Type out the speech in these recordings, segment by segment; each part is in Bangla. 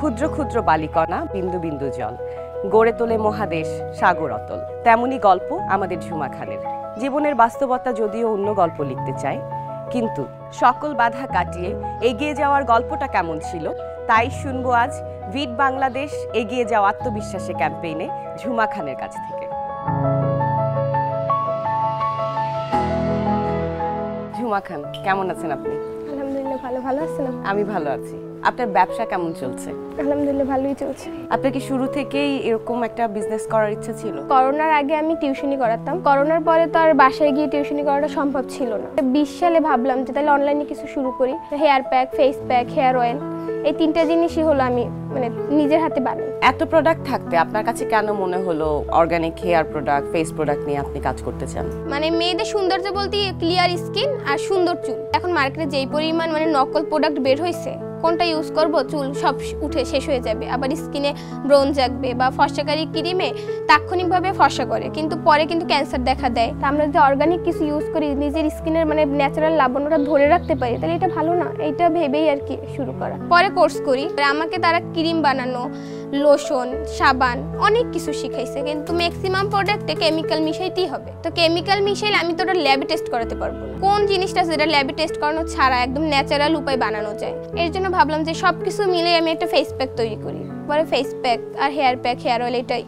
ক্ষুদ্র ক্ষুদ্র বালিকণা বিন্দু বিন্দু জল গড়ে তোলে মহাদেশ সাগর অতল। তেমনি গল্প আমাদের ঝুমা খানের। জীবনের বাস্তবতা যদিও অন্য গল্প লিখতে চায়, কিন্তু সকল বাধা কাটিয়ে এগিয়ে যাওয়ার গল্পটা কেমন ছিল তাই শুনবো আজ ভিট বাংলাদেশ এগিয়ে যাওয়া আত্মবিশ্বাসে ক্যাম্পেইনে ঝুমা খানের কাছ থেকে। ঝুমা খান, কেমন আছেন আপনি? আলহামদুলিল্লাহ ভালো আছেন? আমি ভালো আছি। আপনার ব্যবসা কেমন চলছে? আলহামদুলিল্লাহ ভালোই চলছে। আপনার কি শুরু থেকেই এরকম একটা বিজনেস করার ইচ্ছা ছিল? করোনার আগে আমি টিউশনি করাতাম, করোনার পরে তো আর বাসায় গিয়ে টিউশনি করাটা সম্ভব ছিল না। 20 সালে ভাবলাম যে তাহলে অনলাইনে কিছু শুরু করি। Hair pack, face pack, hair oil, এই তিনটা জিনিসই হলো আমি নিজের হাতে বানাই। এত প্রোডাক্ট থাকতে আপনার কাছে কেন মনে হলো organic hair product, face product নিয়ে আপনি কাজ করতে চান? মেয়েদের সৌন্দর্য বলতে ক্লিয়ার স্কিন আর সুন্দর চুল। এখন মার্কেটে যেই পরিমাণ নকল প্রোডাক্ট বের হয়েছে, কোনটা ইউজ করব চুল সব উঠে শেষ হয়ে যাবে, আবার স্কিনে ব্রোন জাগবে বা ফর্সাকারী ক্রিমে তাৎক্ষণিকভাবে ফর্সা করে, কিন্তু পরে কিন্তু ক্যান্সার দেখা দেয়। তা আমরা যদি অর্গানিক কিছু ইউজ করি, নিজের স্কিনের ন্যাচারাল লাবণ্যটা ধরে রাখতে পারি, তাহলে এটা ভালো না? এইটা ভেবেই আর কি শুরু করা। পরে কোর্স করি, আমাকে তারা ক্রিম বানানো, লোশন, সাবান অনেক কিছু শিখাইছে, কিন্তু ম্যাক্সিমাম প্রোডাক্টে কেমিক্যাল মিশাইতেই হবে। তো কেমিক্যাল মিশাইলে আমি তো ওটা ল্যাবে টেস্ট করাতে পারবো না। কোন জিনিসটা যেটা ল্যাবে টেস্ট করানো ছাড়া একদম ন্যাচারাল উপায় বানানো যায়, এর জন্য ভাবলাম যে সবকিছু মিলে আমি একটা ফেস প্যাক তৈরি করি। পরে ফেস প্যাক আর হেয়ার প্যাক, হেয়ার অয়েল এটাই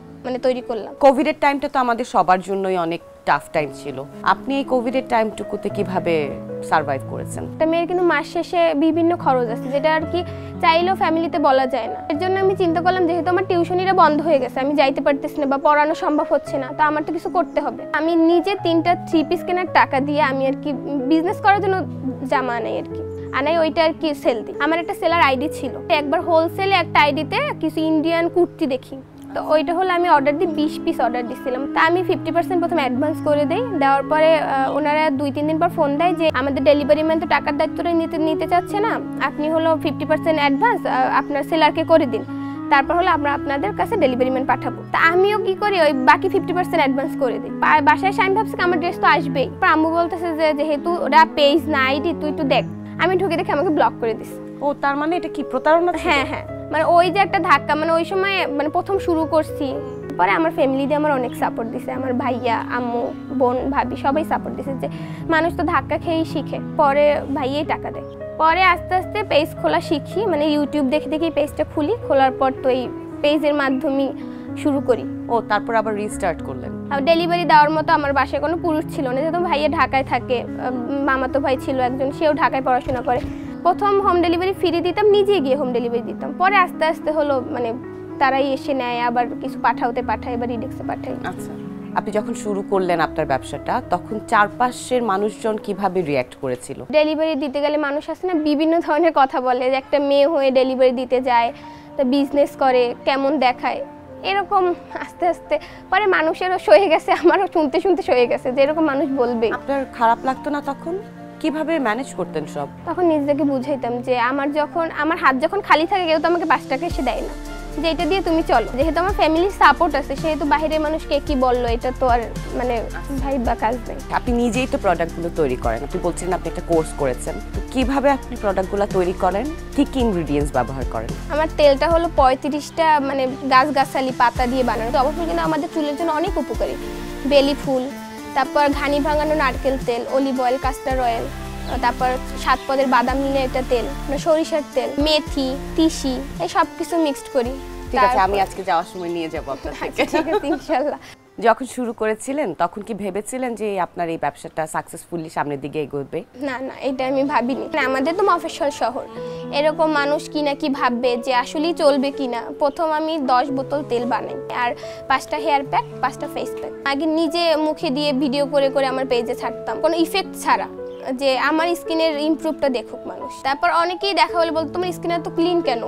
তৈরি করলাম। কোভিডের টাইমটা তো আমাদের সবার জন্যই অনেক টাফ টাইম ছিল। আপনি এই কোভিডের টাইমটুকুতে কিভাবে সারভাইভ করেছেন? একটা মেয়ের কিন্তু মাস শেষে বিভিন্ন খরচ আছে, যেটা আর কি চাইলেও ফ্যামিলিতে বলা যায় না। এর জন্য আমি চিন্তা করলাম, যেহেতু আমার টিউশনিটা বন্ধ হয়ে গেছে, আমি যাইতে পারতেছি না বা পড়ানো সম্ভব হচ্ছে না, তো আমার তো কিছু করতে হবে। আমি নিজে 3টা 3 পিস কেনার টাকা দিয়ে আমি আর কি বিজনেস করার জন্য জামা আনাই আর কি আনাই, ওইটা আর কি সেল দিই। আমার একটা সেলার আইডি ছিল, একবার হোলসেলে একটা আইডিতে কিছু ইন্ডিয়ান কুর্তি দেখি, তো ওইটা হলো আমি অর্ডার দিই, 20 পিস অর্ডার দিছিলাম। তা আমি 50% প্রথমে অ্যাডভান্স করে দেই। দেওয়ার পরে ওনারা 2-3 দিন পর ফোন দেয় যে আমাদের ডেলিভারি ম্যান তো টাকার দায়িত্বটা নিতে চাচ্ছে না, আপনি হলো 50% অ্যাডভান্স আপনার সেলারকে করে দিন, তারপর হলো আমরা আপনাদের কাছে ডেলিভারি ম্যান পাঠাবো। তা আমিও কি করি, ওই বাকি 50% অ্যাডভান্স করে দিই। বাসায় এসে আমি ভাবছি আমার ড্রেস তো আসবেই, আম্মু বলতেছে যে যেহেতু ওটা পেজ না আইডি, তুই তো দেখ। আমি ঢুকে দেখে আমাকে ব্লক করে দিস। ও, তার মানে এটা কি প্রতারণা? হ্যাঁ, ওই যে একটা ধাক্কা, ওই সময় প্রথম শুরু করছি। পরে আমার ফ্যামিলি দিয়ে আমার অনেক সাপোর্ট দিছে, আমার ভাইয়া, আম্মু, বোন, ভাবি সবাই সাপোর্ট দিছে যে মানুষ তো ধাক্কা খেয়েই শিখে। পরে ভাইয়াই টাকা দেয়। পরে আস্তে আস্তে পেজ খোলা শিখি, ইউটিউব দেখে দেখে পেজটা খুলি। খোলার পর তো এই পেজের মাধ্যমে শুরু করি। ও, তারপর আবার রিস্টার্ট করলেন? ডেলিভারি দেওয়ার মতো আমার বাসায় কোনো পুরুষ ছিল না, যেহেতু ভাইয়া ঢাকায় থাকে, মামাতো ভাই ছিল একজন, সেও ঢাকায় পড়াশোনা করে। প্রথম হোম ডেলিভারি ফ্রি দিতাম, নিজে গিয়ে হোম ডেলিভারি দিতাম। পরে আস্তে আস্তে হলো তারাই এসে নেয়, আবার কিছু পাঠায় বা রিডেক্সে পাঠায়। আচ্ছা, আপনি যখন শুরু করলেন আপনার ব্যবসাটা, তখন চারপাশের মানুষজন কিভাবে রিঅ্যাক্ট করেছিল? ডেলিভারি দিতে গেলে মানুষ আছে না, বিভিন্ন ধরনের কথা বলে, যে একটা মেয়ে হয়ে ডেলিভারি দিতে যায়, তা বিজনেস করে, কেমন দেখায়, এরকম। আস্তে আস্তে পরে মানুষেরও সয়ে গেছে, আমারও শুনতে সয়ে গেছে যে এরকম মানুষ বলবে। আপনার খারাপ লাগতো না তখন? কিভাবে ম্যানেজ করতেন সব? তখন নিজেকে বুঝাইতাম যে আমার হাত যখন খালি থাকে, কেউ তো আমাকে 5 টাকা এসে দেয় না, যে এটা দিয়ে তুমি চলো। যেহেতু আমার ফ্যামিলির সাপোর্ট আছে, সেহেতু বাইরের মানুষকে কি বললো এটা তো আর ভাই বা কাজ নেই। আপনি নিজেই তো প্রোডাক্টগুলো তৈরি করেন, আপনি বলছেন আপনি একটা কোর্স করেছেন, তো কিভাবে আপনি প্রোডাক্টগুলো তৈরি করেন, কি কি ইনগ্রেডিয়েন্টস ব্যবহার করেন? আমার তেলটা হলো 35টা গাছগাছালি পাতা দিয়ে বানানো। জবা ফুল কিন্তু আমাদের চুলের জন্য অনেক উপকারী। বেলি ফুল, তারপর ঘানি ভাঙানো নারকেল তেল, অলিভ অয়েল, কাস্টার অয়েল, তারপর 7 পদের বাদাম মিলে একটা তেল, সরিষার তেল, মেথি, তিসি, এই সব কিছু মিক্সড করি। ঠিক আছে, আমি আজকে যাওয়ার সময় নিয়ে যাব আপনার থেকে। ঠিক আছে, ইনশাআল্লাহ। যখন শুরু করেছিলেন তখন কি ভেবেছিলেন যে আপনার এই ব্যবসাটা সাকসেসফুলি সামনের দিকে এগোবে? না, এটা আমি ভাবিনি। আমাদের তো মফস্বল শহর, এরকম মানুষ কিনা কি ভাববে যে আসলেই চলবে কিনা। প্রথম আমি 10 বোতল তেল বানাই, আর 5টা হেয়ার প্যাক, 5টা ফেস প্যাক। আগে নিজে মুখে দিয়ে ভিডিও করে আমার পেজে ছাড়তাম, কোনো ইফেক্ট ছাড়া, যে আমার স্কিনের ইমপ্রুভটা দেখুক মানুষ। তারপর অনেকেই দেখা হলে বলতো তোমার স্কিন এত ক্লিন কেন,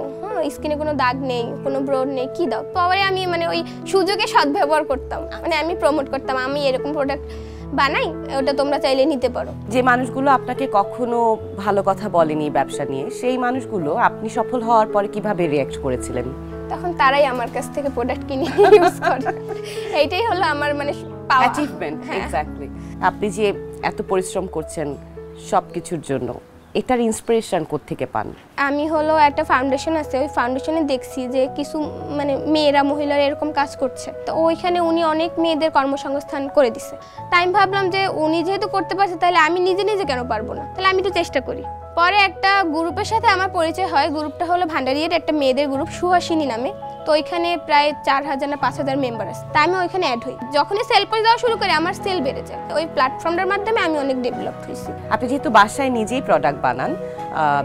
স্কিনে কোনো দাগ নেই, কোনো ব্রণ নেই, কি দাও। পরে আমি ওই সুযোগে সদ্ব্যবহার করতাম, আমি প্রমোট করতাম আমি এরকম প্রোডাক্ট বানাই, ওটা তোমরা চাইলে নিতে পারো। যে মানুষগুলো আপনাকে কখনো ভালো কথা বলেনি ব্যবসা নিয়ে, সেই মানুষগুলো আপনি সফল হওয়ার পরে কিভাবে রিঅ্যাক্ট করেছিলেন? তখন তারাই আমার কাছ থেকে প্রোডাক্ট কিনে ইউজ করে। এইটাই হলো আমার অ্যাচিভমেন্ট। এক্স্যাক্টলি। আপনি যে এত পরিশ্রম করছেন সবকিছুর জন্য, এটার ইন্সপিরেশন কোত্থেকে পান? আমি হলো একটা ফাউন্ডেশন আছে, ওই ফাউন্ডেশনে দেখছি যে কিছু মানে মেয়েরা মহিলারা এরকম কাজ করছে, তো ওইখানে উনি অনেক মেয়েদের কর্মসংস্থান করে দিছে। তাই আমি ভাবলাম যে উনি যেহেতু করতে পারছে তাহলে আমি নিজে নিজে কেন পারবো না, তাহলে আমি একটু চেষ্টা করি। পরে একটা গ্রুপের সাথে আমার পরিচয় হয়, গ্রুপটা হলো ভান্ডারিয়ার একটা মেয়েদের গ্রুপ সুহাসিনী নামে। তো ওইখানে প্রায় 4000 না 5000 মেম্বার আছে, তাই আমি ওইখানে অ্যাড হই। যখনই সেল পেজ দেওয়া শুরু করি আমার সেল বেড়ে যায়, ওই প্ল্যাটফর্মটার মাধ্যমে আমি অনেক ডেভেলপ হয়েছি। আপনি যেহেতু বাসায় নিজেই প্রোডাক্ট বানান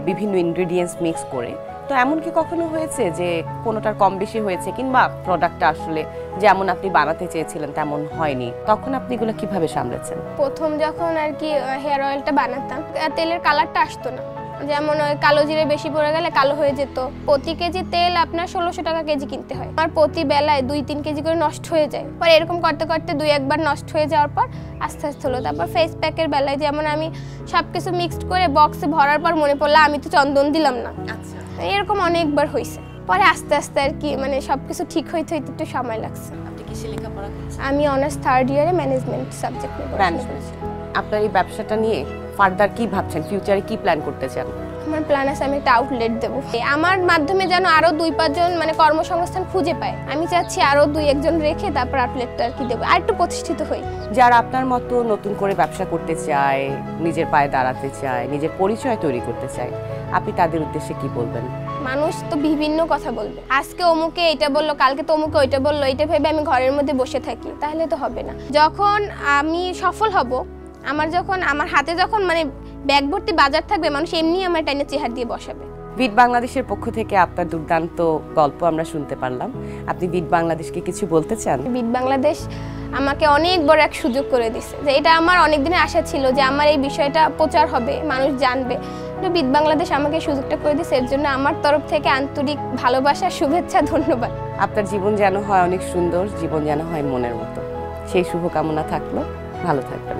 বিভিন্ন ইনগ্রেডিয়েন্টস মিক্স করে, তো এমন কি কখনো হয়েছে যে কোনোটার কম বেশি হয়েছে কিংবা প্রোডাক্টটা আসলে যেমন আপনি বানাতে চেয়েছিলেন তেমন হয়নি, তখন আপনি এগুলো কিভাবে সামলেছেন? প্রথম যখন আর কি হেয়ার অয়েলটা বানাতাম, তেলের কালারটা আসতো না, যেমন ওই কালো জিরে বেশি পড়ে গেলে কালো হয়ে যেত। প্রতি কেজি তেল আপনার 1600 টাকা কেজি কিনতে হয়, আর প্রতি বেলায় 2-3 কেজি করে নষ্ট হয়ে যায়। পরে এরকম করতে করতে 2-1 বার নষ্ট হয়ে যাওয়ার পর আস্তে আস্তে হলো। তারপর ফেস প্যাকের বেলায় যেমন আমি সব কিছু মিক্সড করে বক্সে ভরার পর মনে পড়লো আমি তো চন্দন দিলাম না, এরকম অনেকবার হয়েছে। পরে আস্তে আস্তে আর কি মানে সবকিছু ঠিক হইতে হইতে একটু সময় লাগছে। আপনি কিসে লেখাপড়া করছেন? আমি অনার্স 3rd ইয়ারে ম্যানেজমেন্ট সাবজেক্ট নিয়ে পড়াশোনা করছি। আপনার এই ব্যবসাটা নিয়ে ফার্দার কি ভাবছেন, ফিউচারে কি প্ল্যান করতে চান? আমার প্ল্যান আছে আমি একটা আউটলেট দেবো, আমার মাধ্যমে যেন আরো 2-5 জন মানে কর্মসংস্থান খুঁজে পায়। আমি চাচ্ছি আরো 2-1 জন রেখে তারপর আউটলেটটা আর কি দেবো, আর একটু প্রতিষ্ঠিত হই। যারা আপনার মতো নতুন করে ব্যবসা করতে চায়, নিজের পায়ে দাঁড়াতে চায়, নিজের পরিচয় তৈরি করতে চায়, আপনি তাদের উদ্দেশ্যে কি বলবেন? মানুষ তো বিভিন্ন কথা বলবে, আজকে অমুকে এটা বললো, কালকে তো অমুকে ওইটা বললো, এটা ভেবে আমি ঘরের মধ্যে বসে থাকি, তাহলে তো হবে না। যখন আমি সফল হব, আমার হাতে যখন মানে ব্যাগ ভর্তি বাজার থাকবে, মানুষ এমনি আমার টাইনে চেহারা দিয়ে বসাবে। বিট বাংলাদেশের পক্ষ থেকে আপনার দুর্দান্ত গল্প আমরা শুনতে পারলাম। আপনি বিট বাংলাদেশকে কিছু বলতে চান? বিট বাংলাদেশ আমাকে অনেক বড় এক সুযোগ করে দিছে, যে এটা আমার অনেক দিনের আশা ছিল যে আমার এই বিষয়টা প্রচার হবে, মানুষ জানবে। বিট বাংলাদেশ আমাকে সুযোগটা করে দিছে, এর জন্য আমার তরফ থেকে আন্তরিক ভালোবাসা, শুভেচ্ছা, ধন্যবাদ। আপনার জীবন যেন হয় অনেক সুন্দর, জীবন যেন হয় মনের মতো, সেই শুভকামনা থাকলো। ভালো থাকবেন।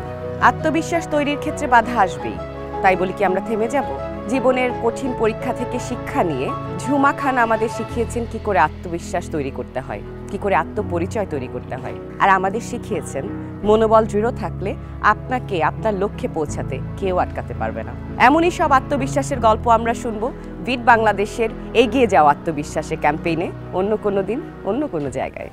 আত্মবিশ্বাস তৈরির ক্ষেত্রে বাধা আসবেই, তাই বলি কি আমরা থেমে যাব? জীবনের কঠিন পরীক্ষা থেকে শিক্ষা নিয়ে ঝুমা খান আমাদের শিখিয়েছেন কি করে আত্মবিশ্বাস তৈরি করতে হয়, কি করে আত্মপরিচয় তৈরি করতে হয়, আর আমাদের শিখিয়েছেন মনোবল দৃঢ় থাকলে আপনাকে আপনার লক্ষ্যে পৌঁছাতে কেউ আটকাতে পারবে না। এমনই সব আত্মবিশ্বাসের গল্প আমরা শুনবো বিট বাংলাদেশের এগিয়ে যাওয়া আত্মবিশ্বাসের ক্যাম্পেইনে, অন্য কোনো দিন অন্য কোনো জায়গায়।